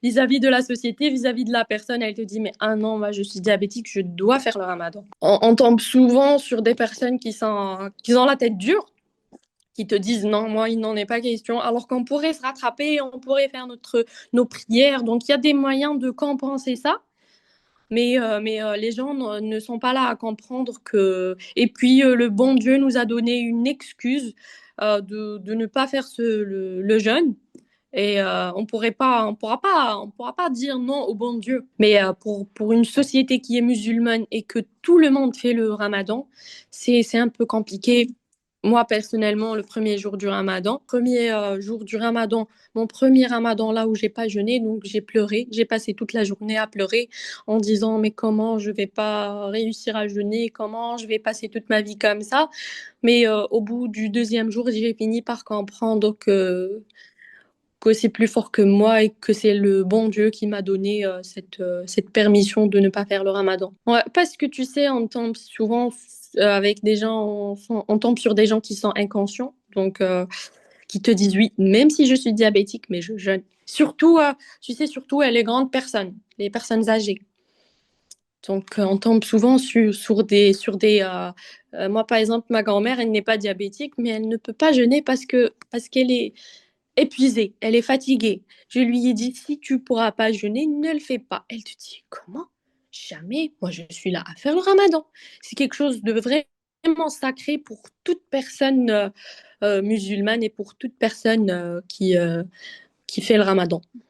vis-à-vis de la société, vis-à-vis de la personne. Elle te dit, mais ah non, moi je suis diabétique, je dois faire le ramadan. On tombe souvent sur des personnes qui ont la tête dure, qui te disent non, moi il n'en est pas question, alors qu'on pourrait se rattraper, on pourrait faire nos prières. Donc il y a des moyens de compenser ça. Mais les gens ne sont pas là à comprendre que... Et puis, le bon Dieu nous a donné une excuse de ne pas faire le jeûne. Et on pourra pas dire non au bon Dieu. Mais pour une société qui est musulmane et que tout le monde fait le ramadan, c'est un peu compliqué. Moi, personnellement, le premier jour du ramadan, mon premier ramadan là où j'ai pas jeûné, donc j'ai pleuré. J'ai passé toute la journée à pleurer en disant, mais comment je vais pas réussir à jeûner? Comment je vais passer toute ma vie comme ça? Mais au bout du deuxième jour, j'ai fini par comprendre que c'est plus fort que moi et que c'est le bon Dieu qui m'a donné cette permission de ne pas faire le ramadan. Ouais, parce que tu sais, on tombe souvent avec des gens, on tombe sur des gens qui sont inconscients, donc qui te disent oui, même si je suis diabétique, mais je jeûne. Surtout, tu sais, surtout les grandes personnes, les personnes âgées. Donc, on tombe souvent moi, par exemple, ma grand-mère, elle n'est pas diabétique, mais elle ne peut pas jeûner parce qu'elle est épuisée, elle est fatiguée. Je lui ai dit, si tu pourras pas jeûner, ne le fais pas. Elle te dit, comment? Jamais. Moi, je suis là à faire le ramadan. C'est quelque chose de vraiment sacré pour toute personne musulmane et pour toute personne qui fait le ramadan.